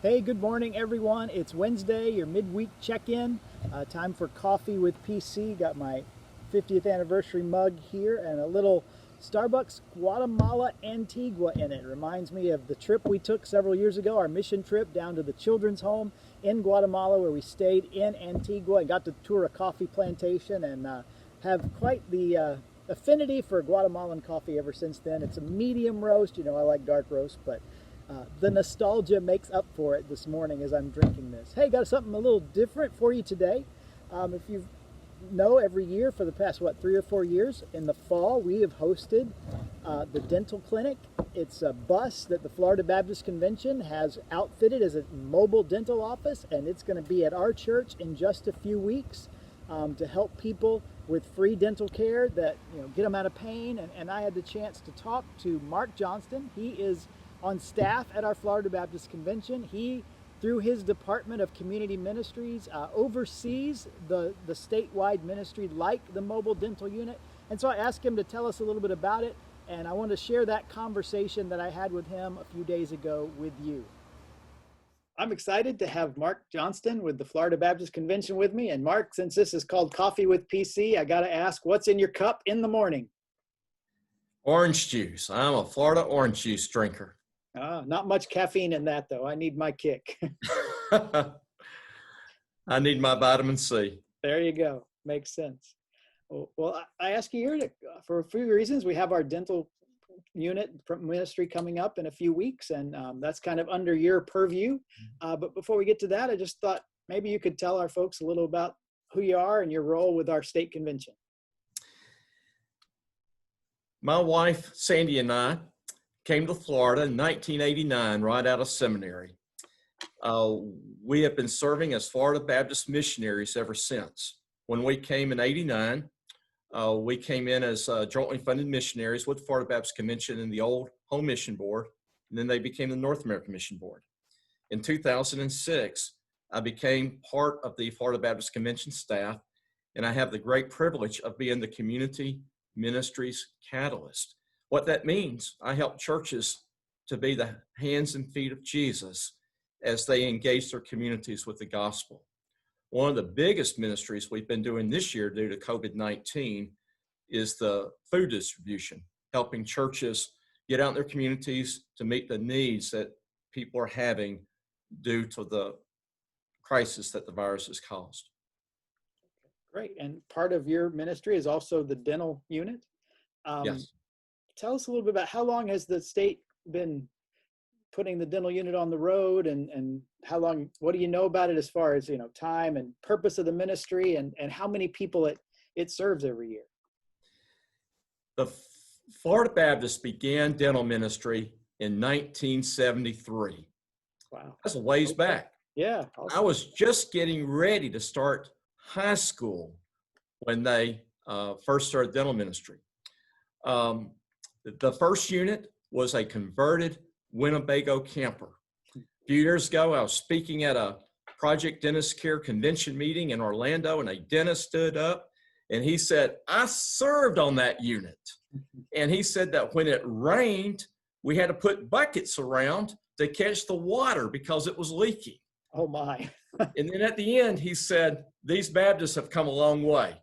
Hey, good morning, everyone. It's Wednesday, your midweek check-in. Time for coffee with PC. Got my 50th anniversary mug here and a little Starbucks Guatemala Antigua in it. Reminds me of the trip we took several years ago, our mission trip down to the children's home in Guatemala, where we stayed in Antigua and got to tour a coffee plantation and have quite the affinity for Guatemalan coffee ever since then. It's a medium roast. You know, I like dark roast, but the nostalgia makes up for it this morning as I'm drinking this. Hey, got something a little different for you today. If you know, every year for the past, 3 or 4 years, in the fall, we have hosted the dental clinic. It's a bus that the Florida Baptist Convention has outfitted as a mobile dental office, and it's going to be at our church in just a few weeks to help people with free dental care that, get them out of pain. And I had the chance to talk to Mark Johnston. He is on staff at our Florida Baptist Convention. He, through his Department of Community Ministries, oversees the statewide ministry like the mobile dental unit. And so I asked him to tell us a little bit about it, and I want to share that conversation that I had with him a few days ago with you. I'm excited to have Mark Johnston with the Florida Baptist Convention with me. And Mark, since this is called Coffee with PC, I got to ask, what's in your cup in the morning? Orange juice. I'm a Florida orange juice drinker. Not much caffeine in that, though. I need my kick. I need my vitamin C. There you go. Makes sense. Well, I ask you here for a few reasons. We have our dental unit ministry coming up in a few weeks, and that's kind of under your purview. But before we get to that, I just thought maybe you could tell our folks a little about who you are and your role with our state convention. My wife, Sandy, and I came to Florida in 1989, right out of seminary. We have been serving as Florida Baptist missionaries ever since. When we came in 89, we came in as jointly funded missionaries with the Florida Baptist Convention and the old Home Mission Board, and then they became the North American Mission Board. In 2006, I became part of the Florida Baptist Convention staff, and I have the great privilege of being the community ministries catalyst. What that means, I help churches to be the hands and feet of Jesus as they engage their communities with the gospel. One of the biggest ministries we've been doing this year due to COVID-19 is the food distribution, helping churches get out in their communities to meet the needs that people are having due to the crisis that the virus has caused. Great. And part of your ministry is also the dental unit. Yes. Tell us a little bit about how long has the state been putting the dental unit on the road, and how long, what do you know about it as far as, time and purpose of the ministry, and how many people it serves every year? The Florida Baptist began dental ministry in 1973. Wow. That's a ways back. Yeah. Awesome. I was just getting ready to start high school when they first started dental ministry. The first unit was a converted Winnebago camper. A few years ago, I was speaking at a Project Dentist Care convention meeting in Orlando, and a dentist stood up and he said, I served on that unit. And he said that when it rained, we had to put buckets around to catch the water because it was leaking. Oh my. And then at the end, he said, these Baptists have come a long way.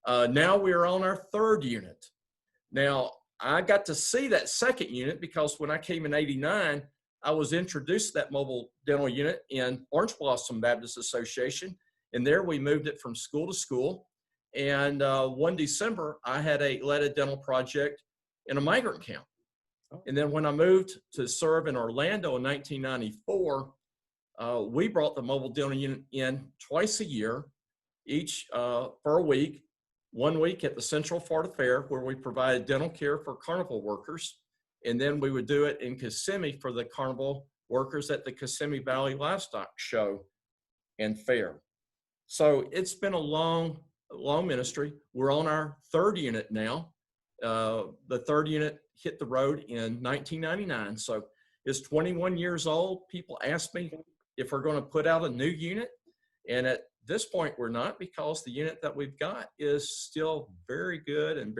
Now we're on our third unit. Now, I got to see that second unit because when I came in 89, I was introduced to that mobile dental unit in Orange Blossom Baptist Association. And there we moved it from school to school. And one December, I had led a dental project in a migrant camp. And then when I moved to serve in Orlando in 1994, we brought the mobile dental unit in twice a year, each for a week. 1 week at the Central Florida Fair, where we provided dental care for carnival workers. And then we would do it in Kissimmee for the carnival workers at the Kissimmee Valley Livestock Show and Fair. So it's been a long ministry. We're on our third unit now. The third unit hit the road in 1999. So it's 21 years old. People ask me if we're going to put out a new unit. And at this point, we're not, because the unit that we've got is still very good and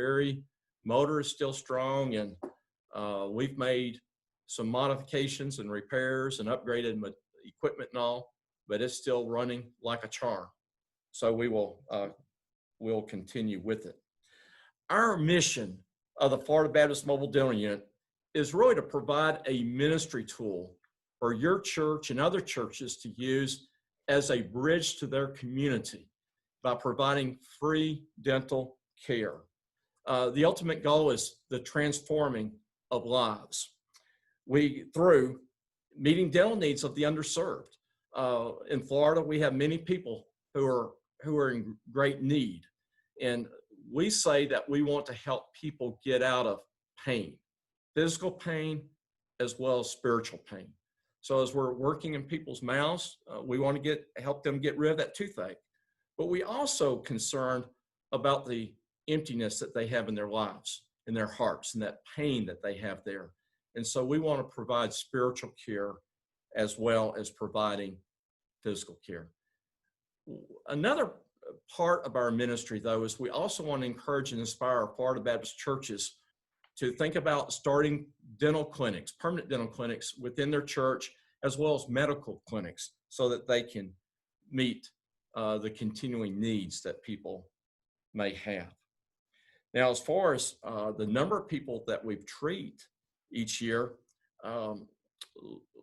motor is still strong. And we've made some modifications and repairs and upgraded equipment and all, but it's still running like a charm. So we'll continue with it. Our mission of the Florida Baptist Mobile Dental Unit is really to provide a ministry tool for your church and other churches to use as a bridge to their community by providing free dental care. The ultimate goal is the transforming of lives. Through meeting dental needs of the underserved. In Florida, we have many people who are in great need. And we say that we want to help people get out of pain, physical pain, as well as spiritual pain. So as we're working in people's mouths, we want to help them get rid of that toothache. But we also concerned about the emptiness that they have in their lives, in their hearts, and that pain that they have there. And so we want to provide spiritual care as well as providing physical care. Another part of our ministry, though, is we also want to encourage and inspire our Florida Baptist churches to think about starting dental clinics, permanent dental clinics within their church, as well as medical clinics, so that they can meet the continuing needs that people may have. Now, as far as the number of people that we treat each year,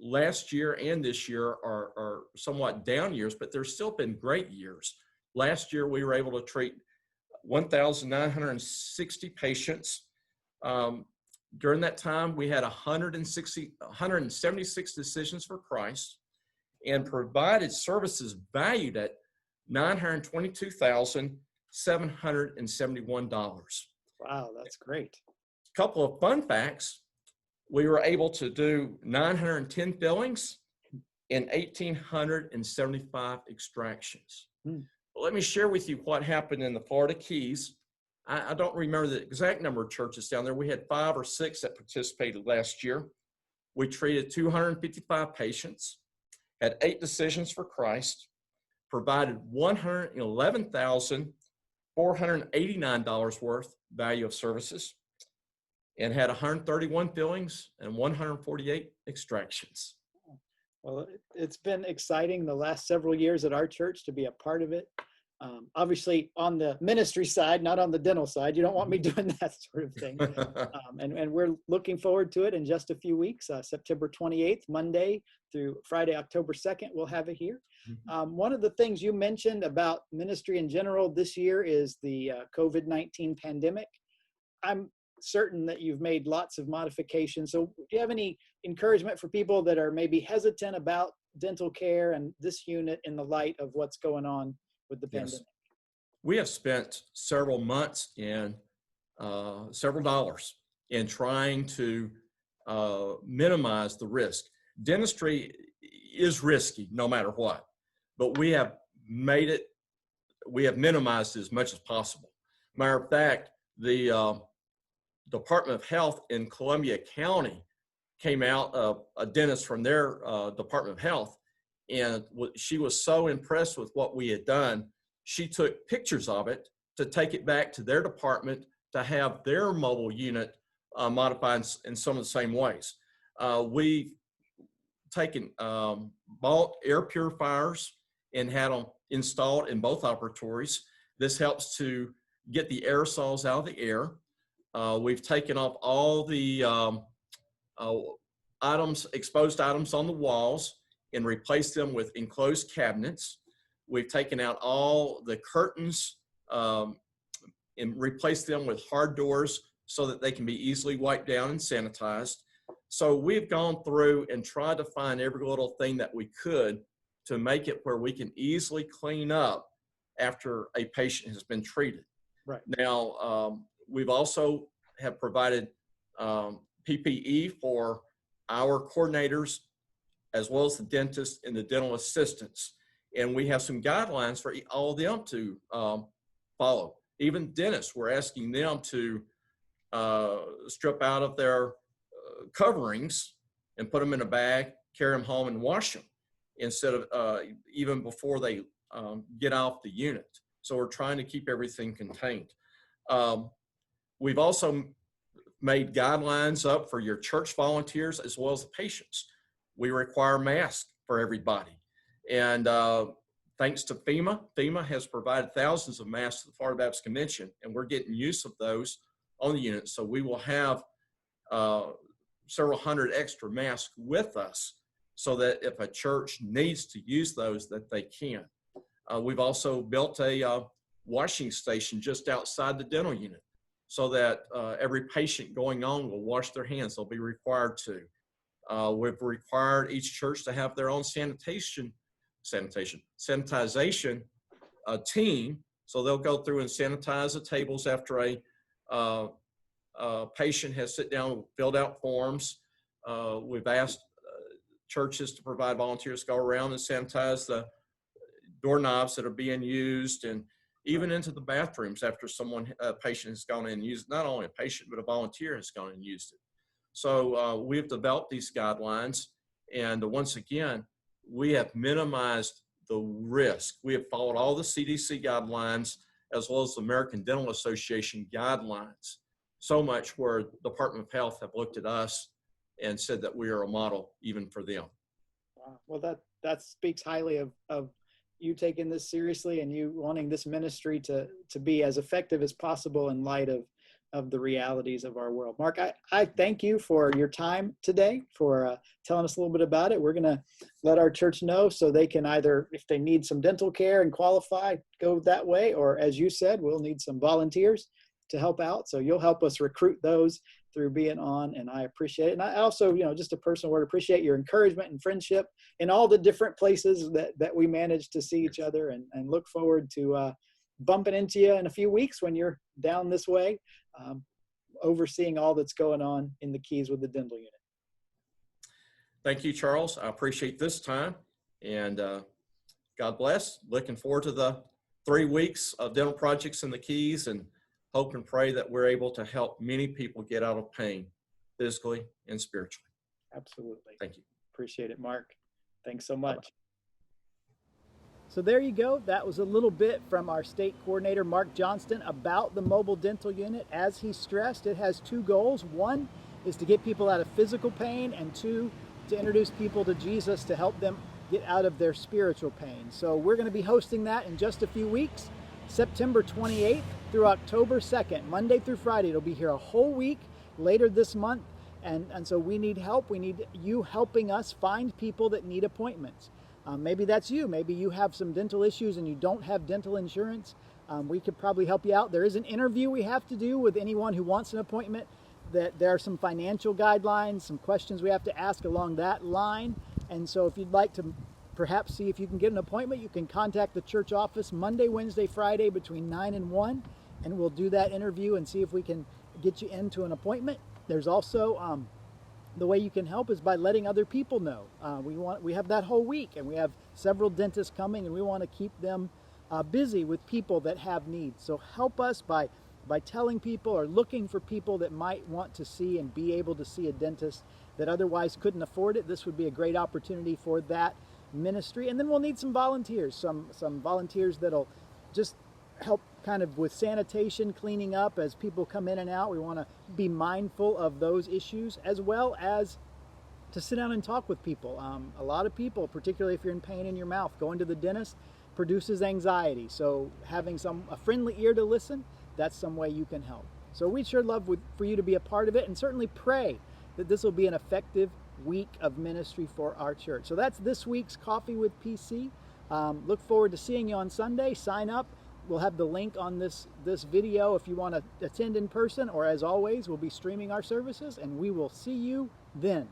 last year and this year are somewhat down years, but there's still been great years. Last year, we were able to treat 1,960 patients. During that time, we had 176 decisions for Christ and provided services valued at $922,771. Wow, that's great. A couple of fun facts. We were able to do 910 fillings and 1,875 extractions. Let me share with you what happened in the Florida Keys. I don't remember the exact number of churches down there. We had 5 or 6 that participated last year. We treated 255 patients, had 8 decisions for Christ, provided $111,489 worth value of services, and had 131 fillings and 148 extractions. Well, it's been exciting the last several years at our church to be a part of it. Obviously on the ministry side, not on the dental side. You don't want me doing that sort of thing. And we're looking forward to it in just a few weeks. September 28th, Monday through Friday, October 2nd, we'll have it here. One of the things you mentioned about ministry in general this year is the COVID-19 pandemic. I'm certain that you've made lots of modifications. So do you have any encouragement for people that are maybe hesitant about dental care and this unit in the light of what's going on with the pandemic? Yes. We have spent several months and several dollars in trying to minimize the risk. Dentistry is risky no matter what, but we have minimized it as much as possible. Matter of fact, the Department of Health in Columbia County came out, a dentist from their Department of Health, and she was so impressed with what we had done, she took pictures of it to take it back to their department to have their mobile unit modified in some of the same ways. We've taken, bought air purifiers and had them installed in both operatories. This helps to get the aerosols out of the air. We've taken off all the exposed items on the walls and replaced them with enclosed cabinets. We've taken out all the curtains and replaced them with hard doors so that they can be easily wiped down and sanitized. So we've gone through and tried to find every little thing that we could to make it where we can easily clean up after a patient has been treated. Right. Now, we've also have provided PPE for our coordinators, as well as the dentists and the dental assistants. And we have some guidelines for all of them to follow. Even dentists, we're asking them to strip out of their coverings and put them in a bag, carry them home and wash them instead of even before they get off the unit. So we're trying to keep everything contained. We've also made guidelines up for your church volunteers as well as the patients. We require masks for everybody. And thanks to FEMA has provided thousands of masks to the Florida Baptist Convention, and we're getting use of those on the unit. So we will have several hundred extra masks with us so that if a church needs to use those, that they can. We've also built a washing station just outside the dental unit so that every patient going on will wash their hands. They'll be required to. We've required each church to have their own sanitization team. So they'll go through and sanitize the tables after a patient has sit down, filled out forms. We've asked churches to provide volunteers to go around and sanitize the doorknobs that are being used, and even into the bathrooms after a patient has gone in and used, not only a patient, but a volunteer has gone and used it. So we've developed these guidelines, and once again, we have minimized the risk. We have followed all the CDC guidelines as well as the American Dental Association guidelines, so much where the Department of Health have looked at us and said that we are a model even for them. Wow. Well, that speaks highly of you taking this seriously and you wanting this ministry to be as effective as possible in light of the realities of our world. Mark, I thank you for your time today, for telling us a little bit about it. We're going to let our church know so they can either, if they need some dental care and qualify, go that way, or as you said, we'll need some volunteers to help out. So you'll help us recruit those through being on, and I appreciate it. And I also, just a personal word, appreciate your encouragement and friendship in all the different places that we managed to see each other, and look forward to bumping into you in a few weeks when you're down this way, overseeing all that's going on in the Keys with the dental unit. Thank you, Charles. I appreciate this time, and God bless. Looking forward to the 3 weeks of dental projects in the Keys, and hope and pray that we're able to help many people get out of pain, physically and spiritually. Absolutely. Thank you. Appreciate it, Mark. Thanks so much. Bye-bye. So there you go. That was a little bit from our state coordinator, Mark Johnston, about the mobile dental unit. As he stressed, it has 2 goals. 1 is to get people out of physical pain, and 2, to introduce people to Jesus to help them get out of their spiritual pain. So we're going to be hosting that in just a few weeks, September 28th through October 2nd, Monday through Friday. It'll be here a whole week later this month. And so we need help. We need you helping us find people that need appointments. Maybe that's you. Maybe you have some dental issues and you don't have dental insurance. We could probably help you out. There is an interview we have to do with anyone who wants an appointment. That there are some financial guidelines, some questions we have to ask along that line. And so if you'd like to perhaps see if you can get an appointment, you can contact the church office Monday, Wednesday, Friday between 9 and 1, and we'll do that interview and see if we can get you into an appointment. There's also the way you can help is by letting other people know. We have that whole week, and we have several dentists coming, and we want to keep them busy with people that have needs. So help us by telling people or looking for people that might want to see and be able to see a dentist that otherwise couldn't afford it. This would be a great opportunity for that ministry. And then we'll need some volunteers, some volunteers that'll just help kind of with sanitation, cleaning up as people come in and out. We want to be mindful of those issues, as well as to sit down and talk with people. A lot of people, particularly if you're in pain in your mouth, going to the dentist produces anxiety. So having a friendly ear to listen, that's some way you can help. So we'd sure love for you to be a part of it, and certainly pray that this will be an effective week of ministry for our church. So that's this week's Coffee with PC. Look forward to seeing you on Sunday. Sign up. We'll have the link on this video if you want to attend in person, or as always, we'll be streaming our services, and we will see you then.